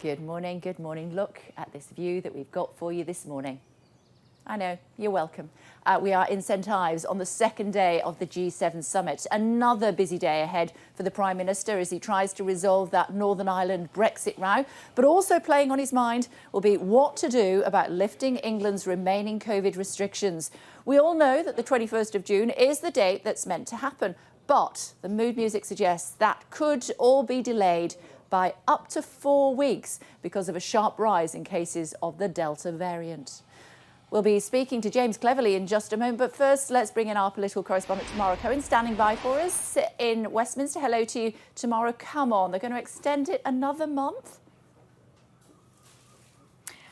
Good morning, good morning. Look at this view that we've got for you this morning. I know, you're welcome. We are in St Ives on the second day of the G7 summit. Another busy day ahead for the Prime Minister as he tries to resolve that Northern Ireland Brexit row. But also playing on his mind will be what to do about lifting England's remaining COVID restrictions. We all know that the 21st of June is the date that's meant to happen. But the mood music suggests that could all be delayed by up to 4 weeks because of a sharp rise in cases of the Delta variant. We'll be speaking to James Cleverly in just a moment, but first let's bring in our political correspondent Tamara Cohen, standing by for us in Westminster. Hello to you, Tamara. Come on, they're going to extend it another month?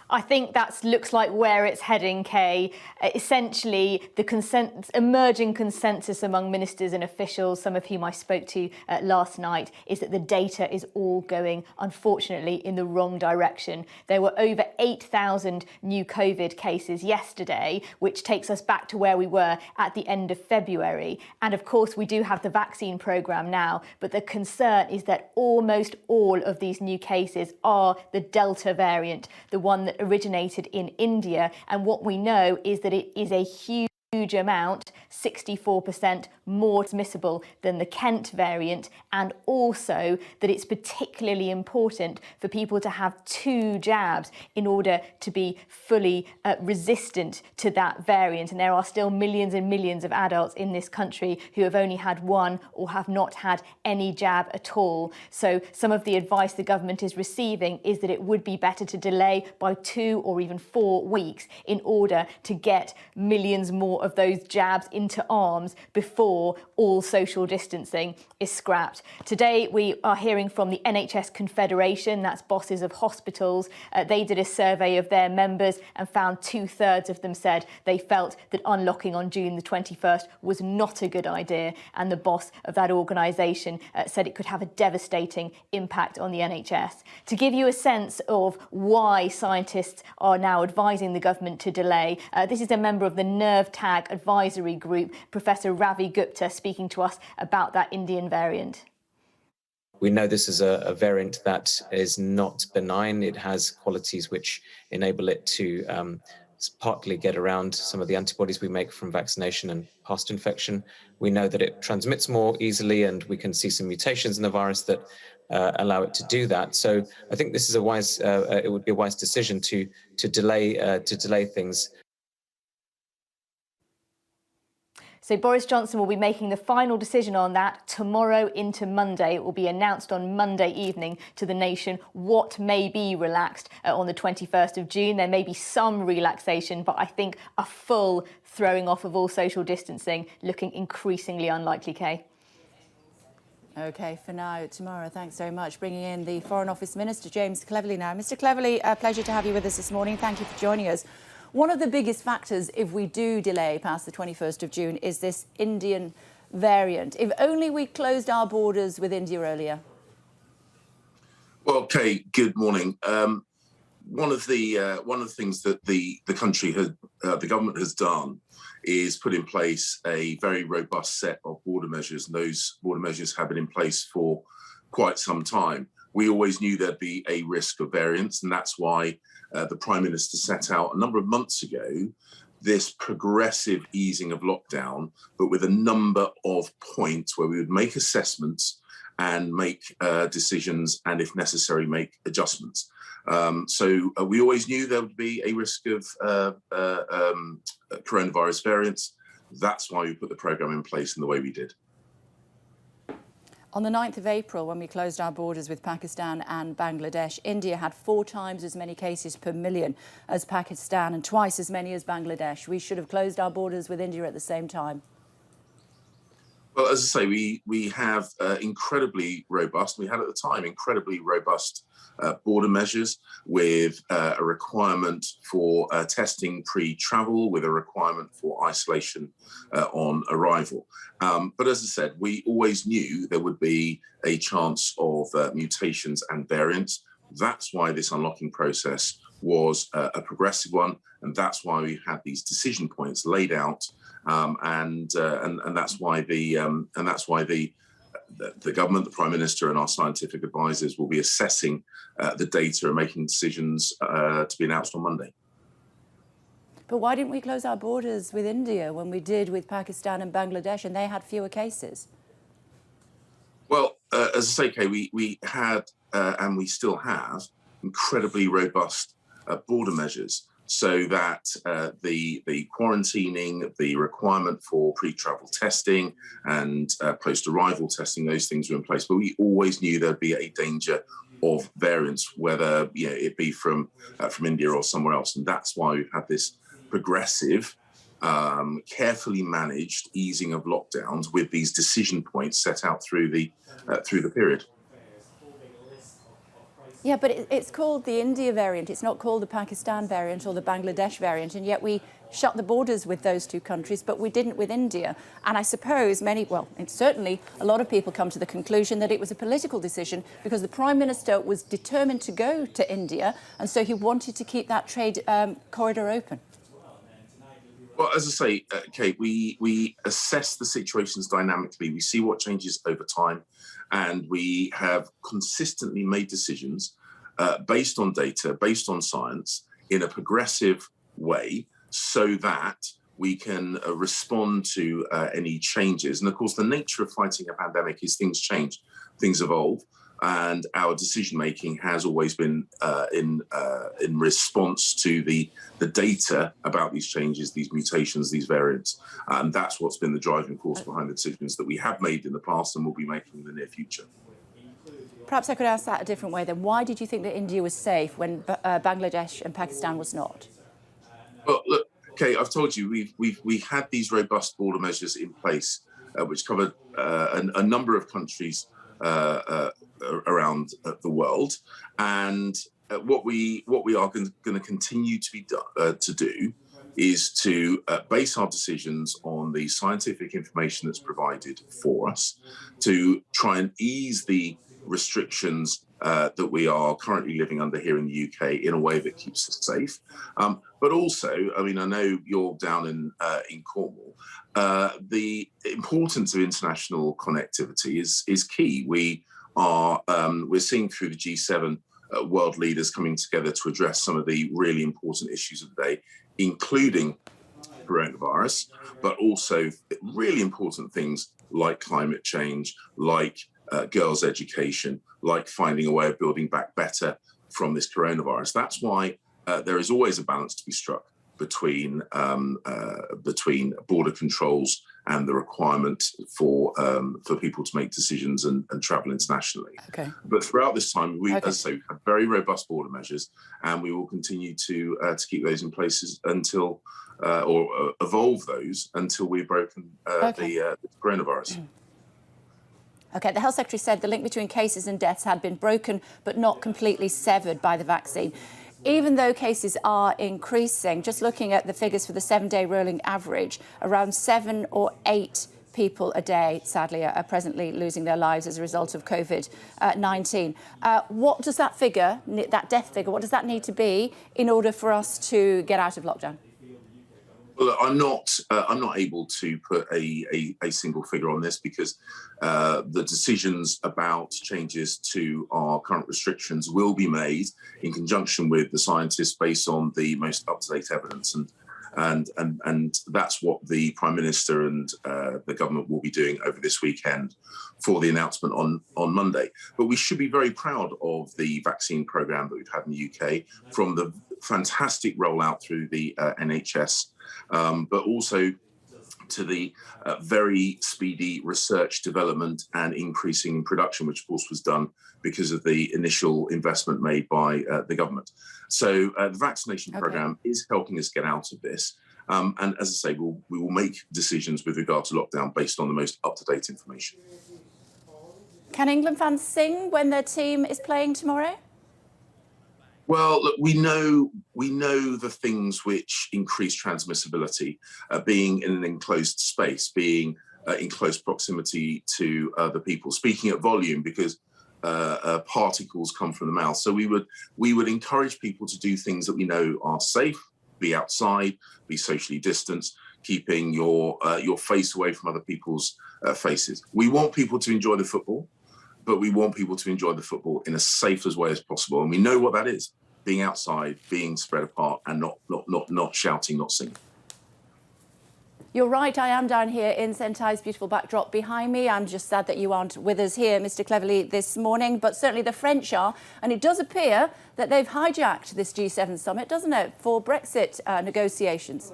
I think that looks like where it's heading, Kay. Essentially, the emerging consensus among ministers and officials, some of whom I spoke to last night, is that the data is all going, unfortunately, in the wrong direction. There were over 8,000 new COVID cases yesterday, which takes us back to where we were at the end of February. And of course, we do have the vaccine programme now, but the concern is that almost all of these new cases are the Delta variant, the one that originated in India, and what we know is that it is a huge amount, 64% more transmissible than the Kent variant, and also that it's particularly important for people to have 2 jabs in order to be fully resistant to that variant. And there are still millions and millions of adults in this country who have only had 1 or have not had any jab at all. So some of the advice the government is receiving is that it would be better to delay by 2 or even 4 weeks in order to get millions more of those jabs into arms before all social distancing is scrapped. Today we are hearing from the NHS Confederation, that's bosses of hospitals. They did a survey of their members and found 2/3 of them said they felt that unlocking on June the 21st was not a good idea, and the boss of that organisation said it could have a devastating impact on the NHS. To give you a sense of why scientists are now advising the government to delay, this is a member of the Nerve Tag Advisory Group, Professor Ravi Gupta, speaking to us about that Indian variant. We know this is a variant that is not benign. It has qualities which enable it to partly get around some of the antibodies we make from vaccination and past infection. We know that it transmits more easily, and we can see some mutations in the virus that allow it to do that. So I think this is it would be a wise decision to delay things. So Boris Johnson will be making the final decision on that tomorrow into Monday. It will be announced on Monday evening to the nation what may be relaxed on the 21st of June. There may be some relaxation, but I think a full throwing off of all social distancing looking increasingly unlikely, Kay. OK, for now, Tamara, thanks very much. Bringing in the Foreign Office Minister, James Cleverly now. Mr Cleverly, a pleasure to have you with us this morning. Thank you for joining us. One of the biggest factors, if we do delay past the 21st of June, is this Indian variant. If only we closed our borders with India earlier. Well, Kay, good morning. One of the things that the government has done is put in place a very robust set of border measures, and those border measures have been in place for quite some time. We always knew there'd be a risk of variants, and that's why the Prime Minister set out a number of months ago this progressive easing of lockdown, but with a number of points where we would make assessments and make decisions, and if necessary, make adjustments. So we always knew there would be a risk of coronavirus variants. That's why we put the programme in place in the way we did. On the 9th of April, when we closed our borders with Pakistan and Bangladesh, India had 4 times as many cases per million as Pakistan and twice as many as Bangladesh. We should have closed our borders with India at the same time. Well, as I say, we have incredibly robust, we had at the time incredibly robust border measures with a requirement for testing pre-travel, with a requirement for isolation on arrival. But as I said, we always knew there would be a chance of mutations and variants. That's why this unlocking process was a progressive one, and that's why we had these decision points laid out, and that's why the the government, the Prime Minister and our scientific advisors will be assessing the data and making decisions to be announced on Monday. But why didn't we close our borders with India when we did with Pakistan and Bangladesh, and they had fewer cases? Well, as I say, Kay, we had and we still have incredibly robust border measures, so that the quarantining, the requirement for pre-travel testing and post-arrival testing, those things were in place. But we always knew there'd be a danger of variants, whether it be from India or somewhere else, and that's why we've had this progressive, carefully managed easing of lockdowns with these decision points set out through the period. Yeah, but it's called the India variant. It's not called the Pakistan variant or the Bangladesh variant, and yet we shut the borders with those two countries, but we didn't with India. And I suppose certainly a lot of people come to the conclusion that it was a political decision because the Prime Minister was determined to go to India, and so he wanted to keep that trade corridor open. Well, as I say, Kate, we assess the situations dynamically. We see what changes over time, and we have consistently made decisions based on data, based on science, in a progressive way, so that we can respond to any changes. And of course, the nature of fighting a pandemic is things change, things evolve. And our decision making has always been in response to the data about these changes, these mutations, these variants. And that's what's been the driving force behind the decisions that we have made in the past and will be making in the near future. Perhaps I could ask that a different way then. Why did you think that India was safe when Bangladesh and Pakistan was not? Well, look, Kay, I've told you, we've had these robust border measures in place, which covered a number of countries around the world, and what we are going to continue to do is to base our decisions on the scientific information that's provided for us, to try and ease the restrictions that we are currently living under here in the UK in a way that keeps us safe. But also, I mean, I know you're down in Cornwall. The importance of international connectivity is key. We're seeing through the G7 world leaders coming together to address some of the really important issues of the day, including coronavirus, but also really important things like climate change, like girls' education, like finding a way of building back better from this coronavirus. That's why there is always a balance to be struck between border controls and the requirement for people to make decisions and travel internationally. Okay. But throughout this time, we, as I say, have very robust border measures, and we will continue to keep those in place until or evolve those until we've broken the coronavirus. OK, the Health Secretary said the link between cases and deaths had been broken, but not completely severed by the vaccine. Even though cases are increasing, just looking at the figures for the 7-day rolling average, around 7 or 8 people a day, sadly, are presently losing their lives as a result of COVID-19. What does that figure, that death figure, what does that need to be in order for us to get out of lockdown? Well, I'm not able to put a single figure on this because the decisions about changes to our current restrictions will be made in conjunction with the scientists based on the most up-to-date evidence, and that's what the Prime Minister and the government will be doing over this weekend for the announcement on Monday. But we should be very proud of the vaccine programme that we've had in the UK, from the fantastic rollout through the NHS, but also to the very speedy research, development and increasing in production, which of course was done because of the initial investment made by the government. So the vaccination programme is helping us get out of this. And as I say, we will make decisions with regard to lockdown based on the most up-to-date information. Can England fans sing when their team is playing tomorrow? Well, look, we know the things which increase transmissibility, being in an enclosed space, being in close proximity to other people, speaking at volume because particles come from the mouth. So we would encourage people to do things that we know are safe, be outside, be socially distanced, keeping your face away from other people's faces. We want people to enjoy the football, but we want people to enjoy the football in as safe as way as possible. And we know what that is: being outside, being spread apart, and not shouting, not singing. You're right, I am down here in St Ives' beautiful backdrop behind me. I'm just sad that you aren't with us here, Mr Cleverly, this morning, but certainly the French are. And it does appear that they've hijacked this G7 summit, doesn't it, for Brexit negotiations?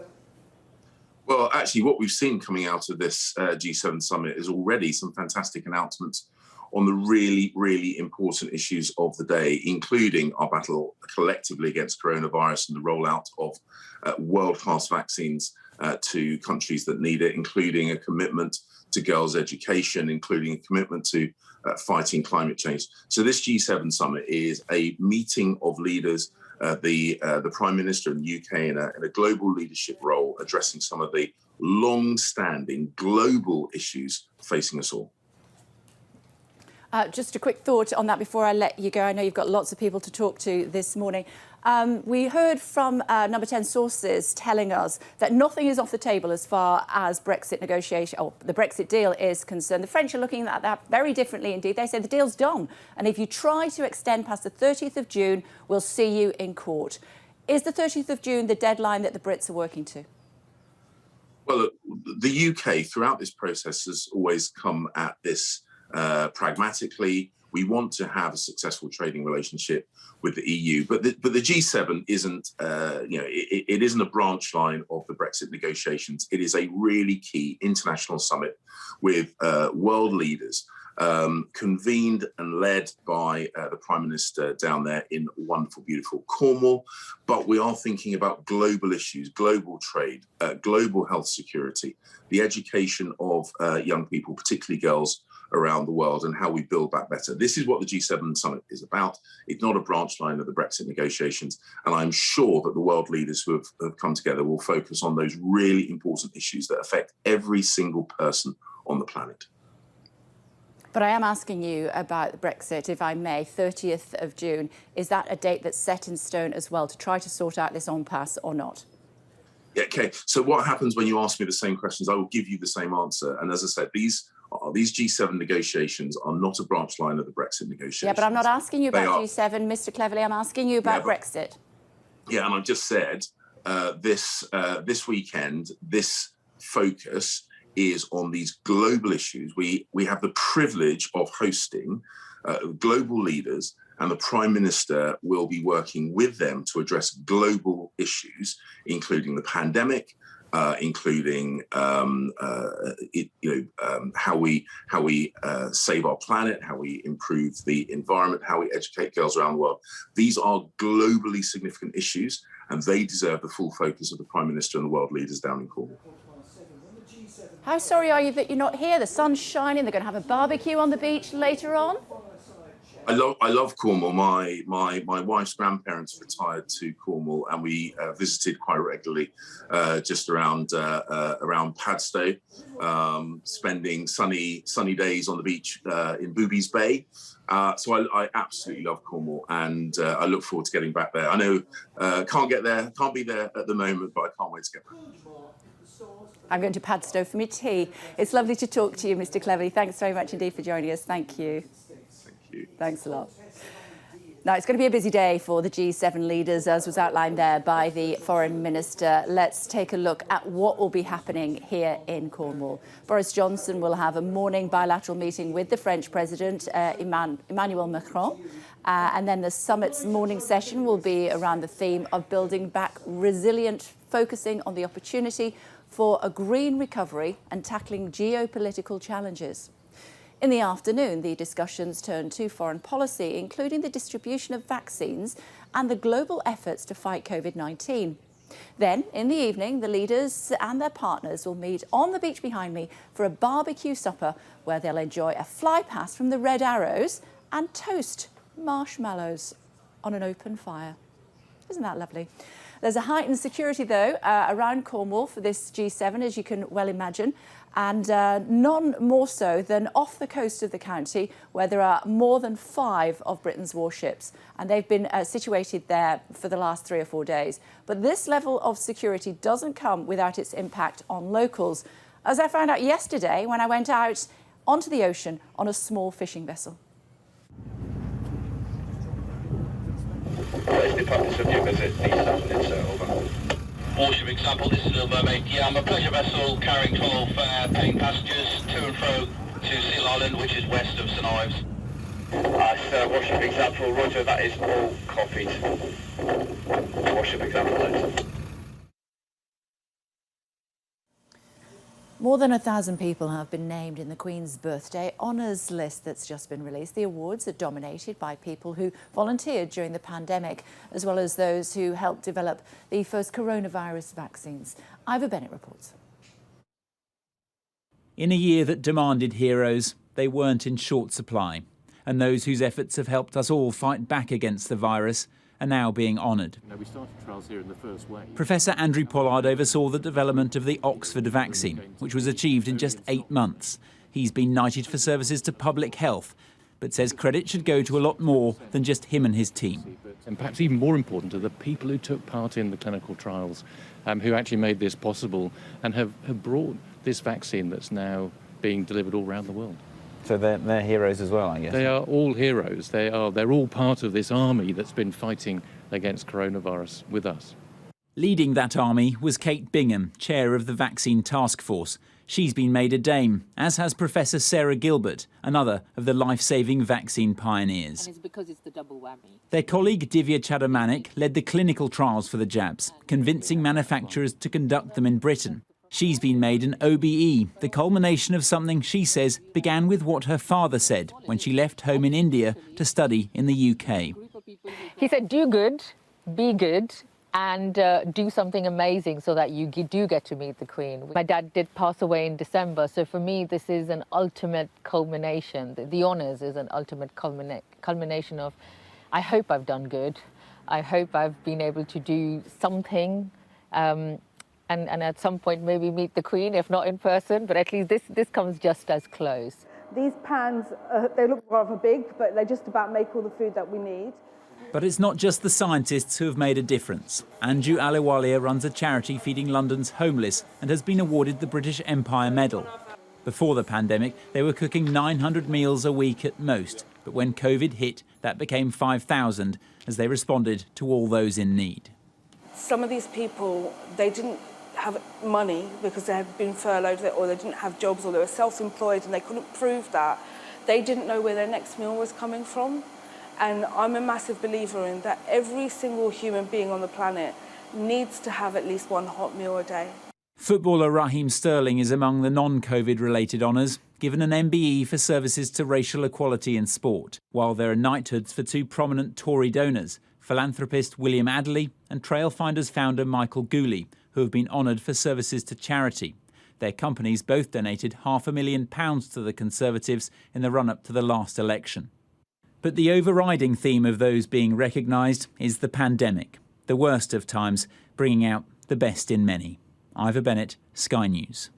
Well, actually, what we've seen coming out of this G7 summit is already some fantastic announcements on the really, really important issues of the day, including our battle collectively against coronavirus and the rollout of world-class vaccines to countries that need it, including a commitment to girls' education, including a commitment to fighting climate change. So this G7 summit is a meeting of leaders, the Prime Minister in the UK in a global leadership role, addressing some of the long-standing global issues facing us all. Just a quick thought on that before I let you go. I know you've got lots of people to talk to this morning. We heard from Number 10 sources telling us that nothing is off the table as far as Brexit negotiation or the Brexit deal is concerned. The French are looking at that very differently indeed. They say the deal's done, and if you try to extend past the 30th of June, we'll see you in court. Is the 30th of June the deadline that the Brits are working to? Well, the UK throughout this process has always come at this pragmatically. We want to have a successful trading relationship with the EU, but the G7 isn't, it isn't a branch line of the Brexit negotiations. It is a really key international summit with world leaders, convened and led by the Prime Minister down there in wonderful, beautiful Cornwall. But we are thinking about global issues, global trade, global health security, the education of young people, particularly girls, around the world, and how we build back better. This is what the G7 summit is about. It's not a branch line of the Brexit negotiations. And I'm sure that the world leaders who have come together will focus on those really important issues that affect every single person on the planet. But I am asking you about Brexit, if I may, 30th of June. Is that a date that's set in stone as well to try to sort out this impasse or not? Yeah, okay. So what happens when you ask me the same questions? I will give you the same answer. And as I said, these G7 negotiations are not a branch line of the Brexit negotiations. Yeah, but I'm not asking you about G7, Mr Cleverly. I'm asking you about Brexit. Yeah, and I've just said this weekend, this focus is on these global issues. We have the privilege of hosting global leaders, and the Prime Minister will be working with them to address global issues, including the pandemic, including how we save our planet, how we improve the environment, how we educate girls around the world. These are globally significant issues, and they deserve the full focus of the Prime Minister and the world leaders down in Cornwall. How sorry are you that you're not here? The sun's shining. They're going to have a barbecue on the beach later on. I love Cornwall. My wife's grandparents retired to Cornwall, and we visited quite regularly just around Padstow, spending sunny days on the beach in Boobies Bay. So I absolutely love Cornwall, and I look forward to getting back there. I know can't be there at the moment, but I can't wait to get back. I'm going to Padstow for my tea. It's lovely to talk to you, Mr Cleverly. Thanks very much indeed for joining us. Thank you. Thanks a lot. Now, it's going to be a busy day for the G7 leaders, as was outlined there by the Foreign Minister. Let's take a look at what will be happening here in Cornwall. Boris Johnson will have a morning bilateral meeting with the French President, Emmanuel Macron. And then the summit's morning session will be around the theme of building back resilient, focusing on the opportunity for a green recovery and tackling geopolitical challenges. In the afternoon, the discussions turn to foreign policy, including the distribution of vaccines and the global efforts to fight COVID-19. Then, in the evening, the leaders and their partners will meet on the beach behind me for a barbecue supper where they'll enjoy a fly pass from the Red Arrows and toast marshmallows on an open fire. Isn't that lovely? There's a heightened security, though, around Cornwall for this G7, as you can well imagine, and none more so than off the coast of the county, where there are more than 5 of Britain's warships, and they've been situated there for the last 3 or 4 days. But this level of security doesn't come without its impact on locals, as I found out yesterday when I went out onto the ocean on a small fishing vessel. What is the purpose of your visit? Please over. Warship example, this is Little Mermaid. Yeah, I'm a pleasure vessel carrying 12 paying passengers to and fro to Seal Island, which is west of St Ives. Sir, warship example, roger, that is all copied. Warship example, please. More than 1,000 people have been named in the Queen's birthday honours list that's just been released. The awards are dominated by people who volunteered during the pandemic, as well as those who helped develop the first coronavirus vaccines. Ivor Bennett reports. In a year that demanded heroes, they weren't in short supply. And those whose efforts have helped us all fight back against the virus are now being honoured. We started trials here in the first wave. Professor Andrew Pollard oversaw the development of the Oxford vaccine, which was achieved in just 8 months. He's been knighted for services to public health, but says credit should go to a lot more than just him and his team. And perhaps even more important are the people who took part in the clinical trials, who actually made this possible and have brought this vaccine that's now being delivered all around the world. So they're heroes as well, I guess. They are all heroes. They're all part of this army that's been fighting against coronavirus with us. Leading that army was Kate Bingham, chair of the Vaccine Task Force. She's been made a dame, as has Professor Sarah Gilbert, another of the life-saving vaccine pioneers. And it's because it's the double whammy. Their colleague Divya Chadamanik led the clinical trials for the jabs, convincing manufacturers to conduct them in Britain. She's been made an OBE, the culmination of something she says began with what her father said when she left home in India to study in the UK. He said, do good, be good, and do something amazing so that you do get to meet the Queen. My dad did pass away in December, so for me this is an ultimate culmination. The honours is an ultimate culmination of, I hope I've done good, I hope I've been able to do something, and at some point maybe meet the Queen, if not in person, but at least this comes just as close. These pans, they look rather big, but they just about make all the food that we need. But it's not just the scientists who have made a difference. Anju Ahluwalia runs a charity feeding London's homeless and has been awarded the British Empire Medal. Before the pandemic, they were cooking 900 meals a week at most, but when COVID hit, that became 5,000 as they responded to all those in need. Some of these people, they didn't have money because they had been furloughed, or they didn't have jobs, or they were self-employed and they couldn't prove that. They didn't know where their next meal was coming from. And I'm a massive believer in that every single human being on the planet needs to have at least one hot meal a day. Footballer Raheem Sterling is among the non-COVID related honours, given an MBE for services to racial equality in sport, while there are knighthoods for 2 prominent Tory donors, philanthropist William Adderley and Trailfinders founder Michael Gooley, who have been honoured for services to charity. Their companies both donated £500,000 to the Conservatives in the run-up to the last election. But the overriding theme of those being recognised is the pandemic, the worst of times, bringing out the best in many. Ivor Bennett, Sky News.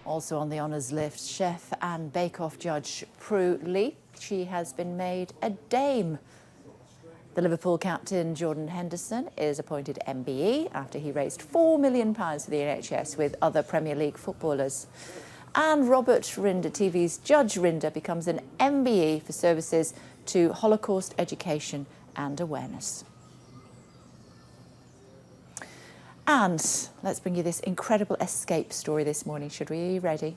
Also on the honours list, chef and bake-off judge Prue Lee. She has been made a dame. The Liverpool captain Jordan Henderson is appointed MBE after he raised £4 million for the NHS with other Premier League footballers. And Robert Rinder, TV's Judge Rinder, becomes an MBE for services to Holocaust education and awareness. And let's bring you this incredible escape story this morning. Should we? Are you ready?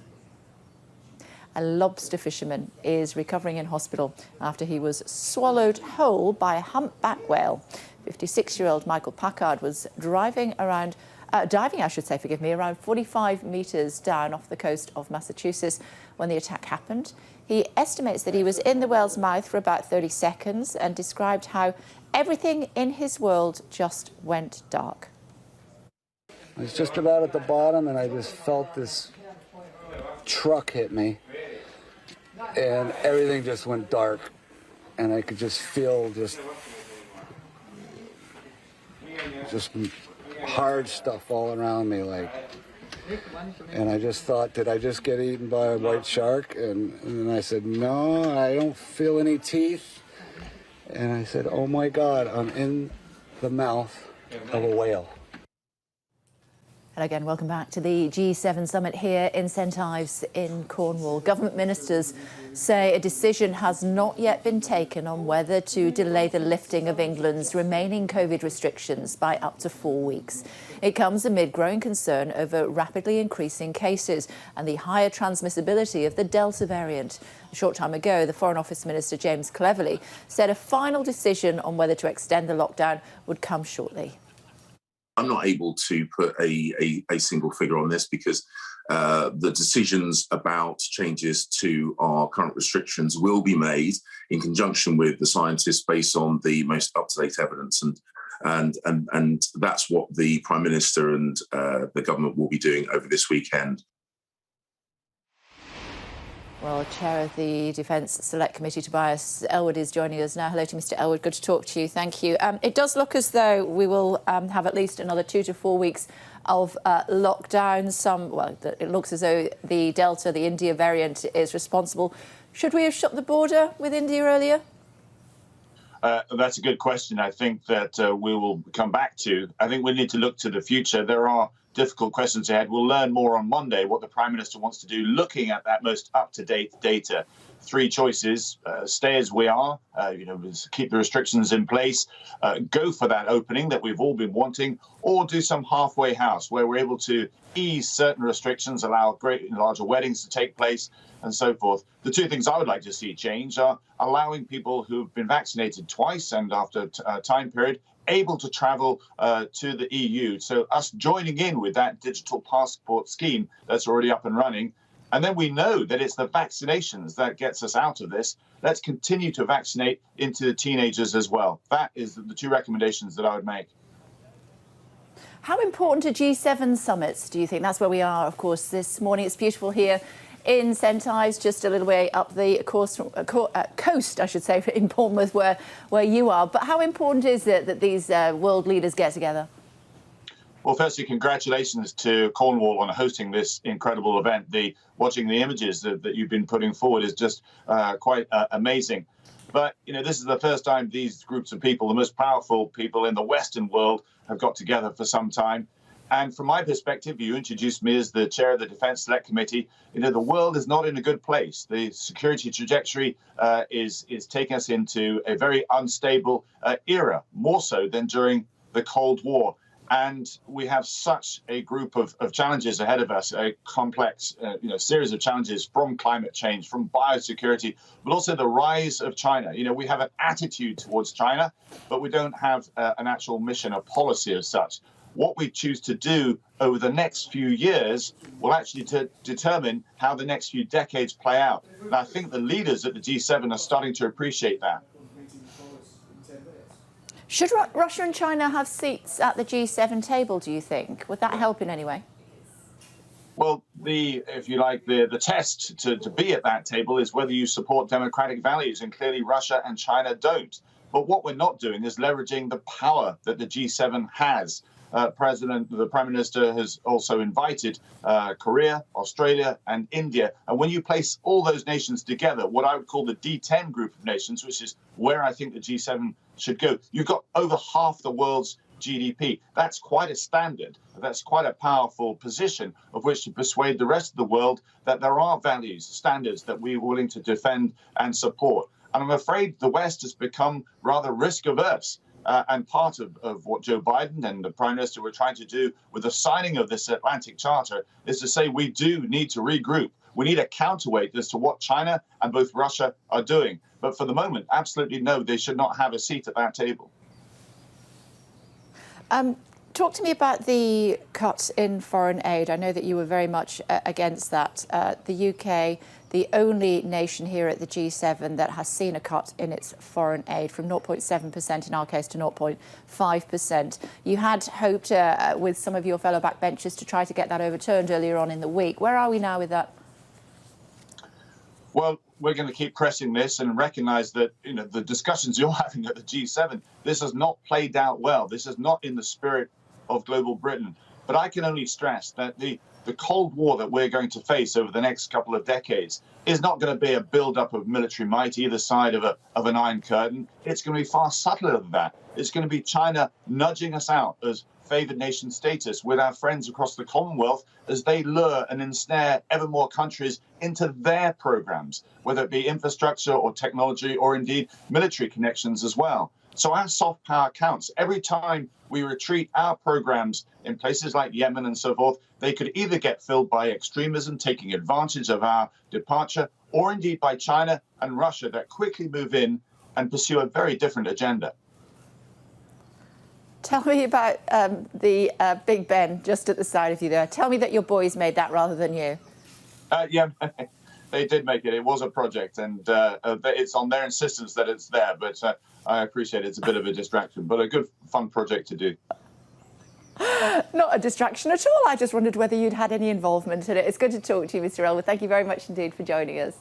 A lobster fisherman is recovering in hospital after he was swallowed whole by a humpback whale. 56-year-old Michael Packard was diving, around 45 metres down off the coast of Massachusetts when the attack happened. He estimates that he was in the whale's mouth for about 30 seconds and described how everything in his world just went dark. I was just about at the bottom and I just felt this truck hit me and everything just went dark and I could just feel just just hard stuff all around me, like. And I just thought, did I just get eaten by a white shark? And then I said, no, I don't feel any teeth. And I said, oh my God, I'm in the mouth of a whale. And again, welcome back to the G7 summit here in St Ives in Cornwall. Government ministers say a decision has not yet been taken on whether to delay the lifting of England's remaining COVID restrictions by up to 4 weeks. It comes amid growing concern over rapidly increasing cases and the higher transmissibility of the Delta variant. A short time ago, the Foreign Office Minister James Cleverly said a final decision on whether to extend the lockdown would come shortly. I'm not able to put a single figure on this because the decisions about changes to our current restrictions will be made in conjunction with the scientists based on the most up-to-date evidence. And that's what the Prime Minister and the government will be doing over this weekend. Well, Chair of the Defence Select Committee, Tobias Ellwood, is joining us now. Hello to Mr Ellwood. Good to talk to you. Thank you. It does look as though we will have at least another 2 to 4 weeks of lockdown. It looks as though the Delta, the India variant, is responsible. Should we have shut the border with India earlier? That's a good question. I think that we will come back to. I think we need to look to the future. There are difficult questions ahead. We'll learn more on Monday what the Prime Minister wants to do, looking at that most up-to-date data. 3 choices: stay as we are, keep the restrictions in place, go for that opening that we've all been wanting, or do some halfway house where we're able to ease certain restrictions, allow larger weddings to take place, and so forth. The 2 things I would like to see change are allowing people who've been vaccinated twice and after a time period able to travel to the EU. So us joining in with that digital passport scheme that's already up and running. And then we know that it's the vaccinations that gets us out of this. Let's continue to vaccinate into the teenagers as well. That is the 2 recommendations that I would make. How important are G7 summits, do you think? That's where we are, of course, this morning. It's beautiful here in St Ives, just a little way up the coast, I should say, in Bournemouth, where you are. But how important is it that these world leaders get together? Well, firstly, congratulations to Cornwall on hosting this incredible event. Watching the images that you've been putting forward is just quite amazing. But, this is the first time these groups of people, the most powerful people in the Western world, have got together for some time. And from my perspective, you introduced me as the chair of the Defence Select Committee. The world is not in a good place. The security trajectory is taking us into a very unstable era, more so than during the Cold War. And we have such a group of challenges ahead of us, a complex series of challenges from climate change, from biosecurity, but also the rise of China. We have an attitude towards China, but we don't have an actual mission or policy as such. What we choose to do over the next few years will actually determine how the next few decades play out. And I think the leaders at the G7 are starting to appreciate that. Should Russia and China have seats at the G7 table, do you think? Would that help in any way? Well, if you like, the test to be at that table is whether you support democratic values, and clearly Russia and China don't. But what we're not doing is leveraging the power that the G7 has. The Prime Minister has also invited Korea, Australia and India. And when you place all those nations together, what I would call the D10 group of nations, which is where I think the G7 should go, you've got over half the world's GDP. That's quite a standard. That's quite a powerful position of which to persuade the rest of the world that there are values, standards that we're willing to defend and support. And I'm afraid the West has become rather risk averse. And part of what Joe Biden and the Prime Minister were trying to do with the signing of this Atlantic Charter is to say we do need to regroup. We need a counterweight as to what China and both Russia are doing. But for the moment, absolutely no, they should not have a seat at that table. Talk to me about the cuts in foreign aid. I know that you were very much against that. The UK, the only nation here at the G7 that has seen a cut in its foreign aid from 0.7% in our case to 0.5%. You had hoped with some of your fellow backbenchers to try to get that overturned earlier on in the week. Where are we now with that? Well, we're going to keep pressing this and recognise that, you know, the discussions you're having at the G7, this has not played out well. This is not in the spirit of global Britain. But I can only stress that the Cold War that we're going to face over the next couple of decades is not going to be a build-up of military might either side of an Iron Curtain. It's going to be far subtler than that. It's going to be China nudging us out as favoured nation status with our friends across the Commonwealth as they lure and ensnare ever more countries into their programmes, whether it be infrastructure or technology or indeed military connections as well. So our soft power counts. Every time we retreat our programmes in places like Yemen and so forth, they could either get filled by extremism taking advantage of our departure, or indeed by China and Russia that quickly move in and pursue a very different agenda. Tell me about the Big Ben just at the side of you there. Tell me that your boys made that rather than you. Yeah, they did make it. It was a project, and it's on their insistence that it's there. But I appreciate it's a bit of a distraction, but a good, fun project to do. Not a distraction at all. I just wondered whether you'd had any involvement in it. It's good to talk to you, Mr. Elwood. Thank you very much indeed for joining us.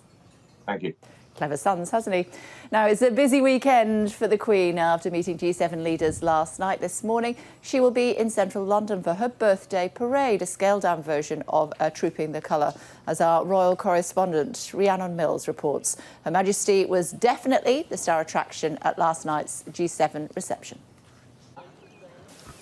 Thank you. Clever sons, hasn't he? Now, it's a busy weekend for the Queen after meeting G7 leaders last night. This morning, she will be in central London for her birthday parade, a scaled-down version of Trooping the Colour, as our royal correspondent, Rhiannon Mills, reports. Her Majesty was definitely the star attraction at last night's G7 reception.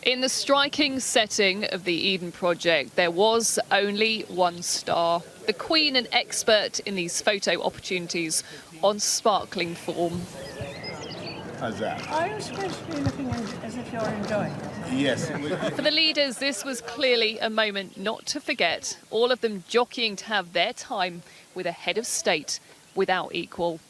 In the striking setting of the Eden Project, there was only one star. The Queen, an expert in these photo opportunities on sparkling form. How's that? Are you supposed to be looking as if you're enjoying it? Yes. For the leaders, this was clearly a moment not to forget, all of them jockeying to have their time with a head of state without equal.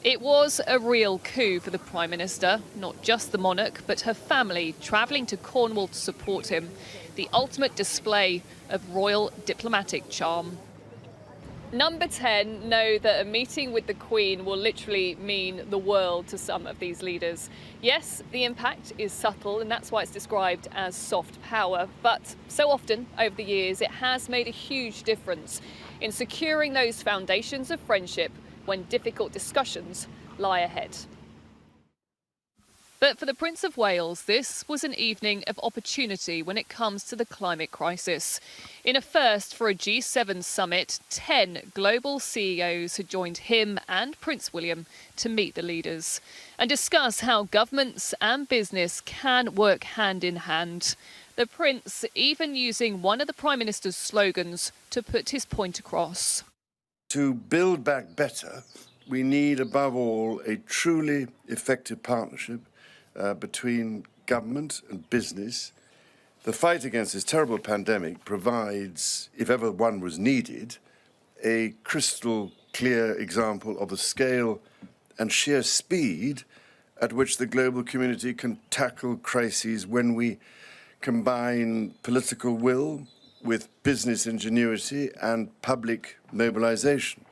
It was a real coup for the Prime Minister, not just the monarch, but her family travelling to Cornwall to support him. The ultimate display of royal diplomatic charm. Number 10 know that a meeting with the Queen will literally mean the world to some of these leaders. Yes, the impact is subtle, and that's why it's described as soft power. But so often over the years, it has made a huge difference in securing those foundations of friendship when difficult discussions lie ahead. But for the Prince of Wales, this was an evening of opportunity when it comes to the climate crisis. In a first for a G7 summit, 10 global CEOs had joined him and Prince William to meet the leaders and discuss how governments and business can work hand in hand. The Prince even using one of the Prime Minister's slogans to put his point across. To build back better, we need, above all, a truly effective partnership between government and business. The fight against this terrible pandemic provides, if ever one was needed, a crystal clear example of the scale and sheer speed at which the global community can tackle crises when we combine political will with business ingenuity and public mobilisation.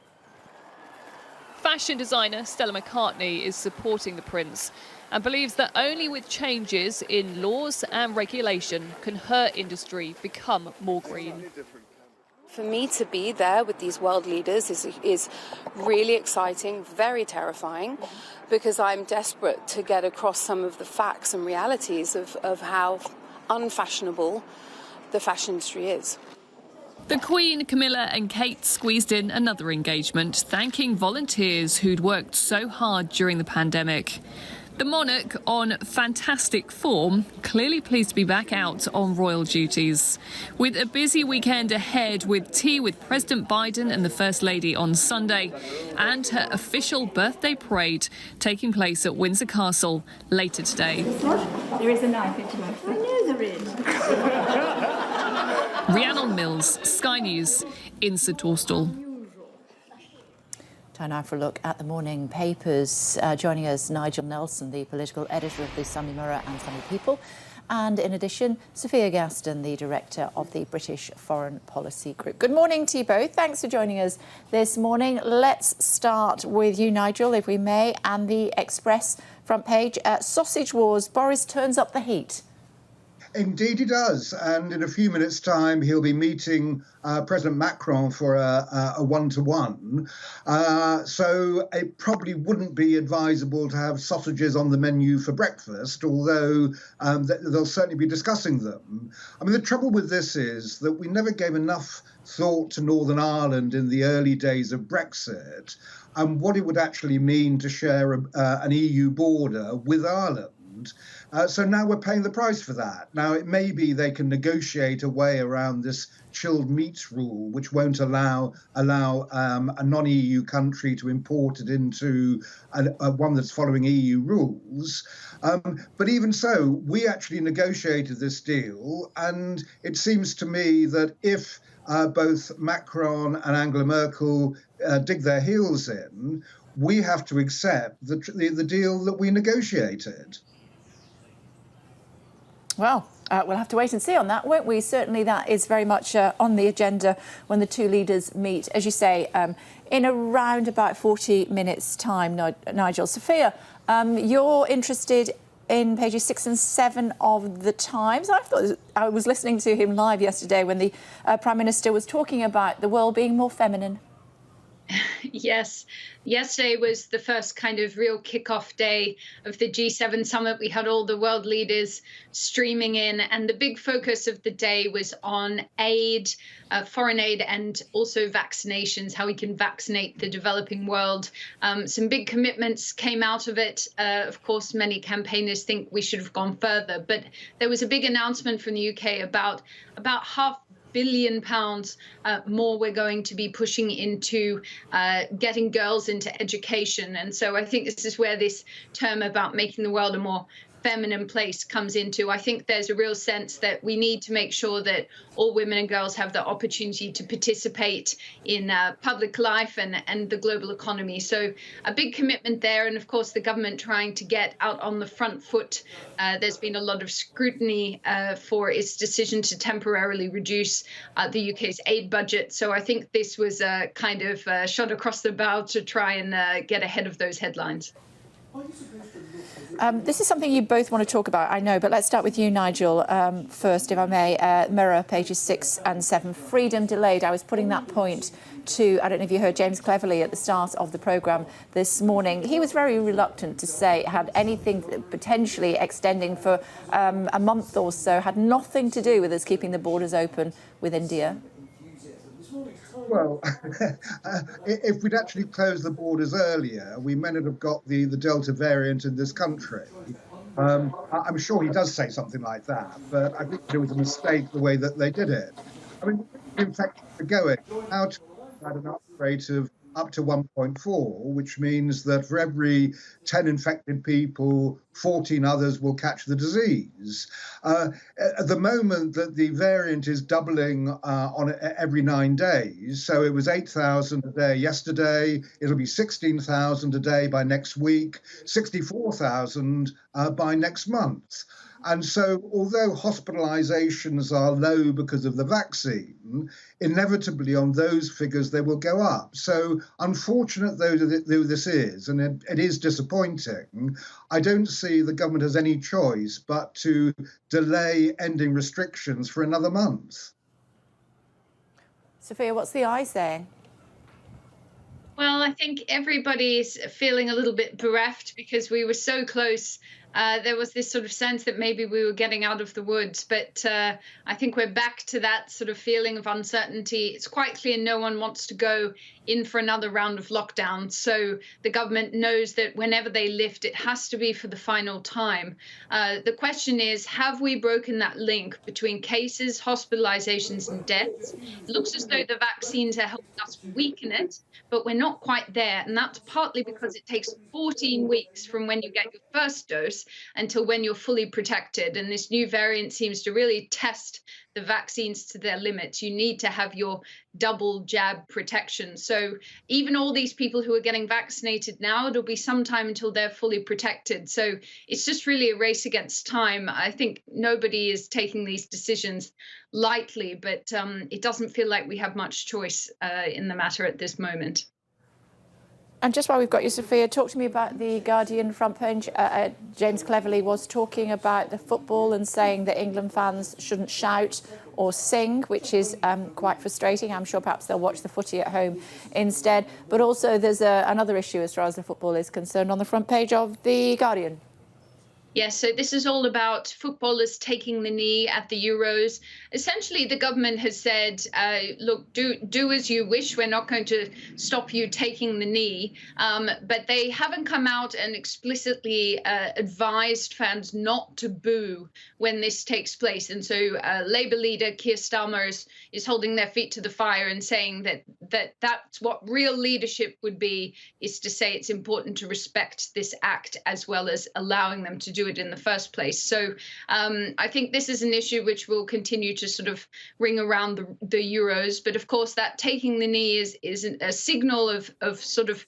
Fashion designer Stella McCartney is supporting the Prince and believes that only with changes in laws and regulation can her industry become more green. For me to be there with these world leaders is really exciting, very terrifying, because I'm desperate to get across some of the facts and realities of how unfashionable the fashion industry is. The Queen, Camilla and Kate squeezed in another engagement, thanking volunteers who'd worked so hard during the pandemic. The monarch, on fantastic form, clearly pleased to be back out on royal duties. With a busy weekend ahead with tea with President Biden and the First Lady on Sunday, and her official birthday parade taking place at Windsor Castle later today. There is a knife at your I know there is. Rhiannon Mills, Sky News, in St Austell. Time now for a look at the morning papers. Joining us, Nigel Nelson, the political editor of the Sunday Mirror and Sunday People. And in addition, Sophia Gaston, the director of the British Foreign Policy Group. Good morning to you both. Thanks for joining us this morning. Let's start with you, Nigel, if we may, and the Express front page. Sausage Wars, Boris turns up the heat. Indeed he does. And in a few minutes' time, he'll be meeting President Macron for a one-to-one. So it probably wouldn't be advisable to have sausages on the menu for breakfast, although they'll certainly be discussing them. I mean, the trouble with this is that we never gave enough thought to Northern Ireland in the early days of Brexit and what it would actually mean to share an EU border with Ireland. So now we're paying the price for that. Now, it may be they can negotiate a way around this chilled meats rule, which won't allow a non-EU country to import it into one that's following EU rules. But even so, we actually negotiated this deal, and it seems to me that if both Macron and Angela Merkel dig their heels in, we have to accept the deal that we negotiated. Well, we'll have to wait and see on that, won't we? Certainly that is very much on the agenda when the two leaders meet, as you say, in around about 40 minutes' time, Nigel. Sophia, you're interested in pages 6 and 7 of the Times. I was listening to him live yesterday when the Prime Minister was talking about the world being more feminine. Yes. Yesterday was the first kind of real kickoff day of the G7 summit. We had all the world leaders streaming in, and the big focus of the day was on aid, foreign aid, and also vaccinations, how we can vaccinate the developing world. Some big commitments came out of it. Of course, many campaigners think we should have gone further, but there was a big announcement from the UK about £500 million more we're going to be pushing into getting girls into education. And so I think this is where this term about making the world a more feminine place comes into. I think there's a real sense that we need to make sure that all women and girls have the opportunity to participate in public life and the global economy. So a big commitment there. And of course, the government trying to get out on the front foot. There's been a lot of scrutiny for its decision to temporarily reduce the UK's aid budget. So I think this was a kind of shot across the bow to try and get ahead of those headlines. This is something you both want to talk about, I know, but let's start with you, Nigel, first, if I may. Mirror, pages 6 and 7. Freedom delayed. I was putting that point to, I don't know if you heard James Cleverly at the start of the programme this morning. He was very reluctant to say it had anything potentially extending for a month or so, had nothing to do with us keeping the borders open with India. Well, if we'd actually closed the borders earlier, we may not have got the Delta variant in this country. I'm sure he does say something like that, but I think it was a mistake the way that they did it. I mean, in fact, we're going now to an upgrade rate of up to 1.4, which means that for every 10 infected people, 14 others will catch the disease. At the moment that the variant is doubling on every 9 days, so it was 8,000 a day yesterday, it'll be 16,000 a day by next week, 64,000 by next month. And so, although hospitalizations are low because of the vaccine, inevitably on those figures they will go up. So, unfortunate though this is, and it is disappointing, I don't see the government has any choice but to delay ending restrictions for another month. Sophia, what's the eye saying? Well, I think everybody's feeling a little bit bereft because we were so close. There was this sort of sense that maybe we were getting out of the woods, but I think we're back to that sort of feeling of uncertainty. It's quite clear no one wants to go in for another round of lockdown. So the government knows that whenever they lift, it has to be for the final time. The question is, have we broken that link between cases, hospitalizations and deaths? It looks as though the vaccines are helping us weaken it, but we're not quite there. And that's partly because it takes 14 weeks from when you get your first dose until when you're fully protected. And this new variant seems to really test the vaccines to their limits. You need to have your double jab protection. So even all these people who are getting vaccinated now, it'll be some time until they're fully protected. So it's just really a race against time. I think nobody is taking these decisions lightly, but it doesn't feel like we have much choice in the matter at this moment. And just while we've got you, Sophia, talk to me about the Guardian front page. James Cleverly was talking about the football and saying that England fans shouldn't shout or sing, which is quite frustrating. I'm sure perhaps they'll watch the footy at home instead. But also there's another issue as far as the football is concerned on the front page of the Guardian. Yes, so this is all about footballers taking the knee at the Euros. Essentially, the government has said, look, do as you wish. We're not going to stop you taking the knee. But they haven't come out and explicitly advised fans not to boo when this takes place. And so Labour leader Keir Starmer is holding their feet to the fire and saying that's what real leadership would be, is to say it's important to respect this act as well as allowing them to do it in the first place. So I think this is an issue which will continue to sort of ring around the Euros. But of course, that taking the knee is a signal of sort of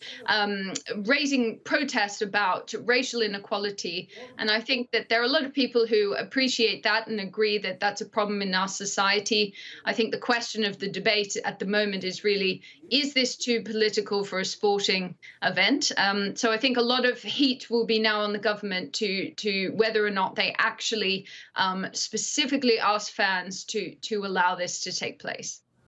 raising protest about racial inequality. And I think that there are a lot of people who appreciate that and agree that that's a problem in our society. I think the question of the debate at the moment is really, is this too political for a sporting event? So I think a lot of heat will be now on the government to whether or not they actually specifically ask fans to allow this to take place.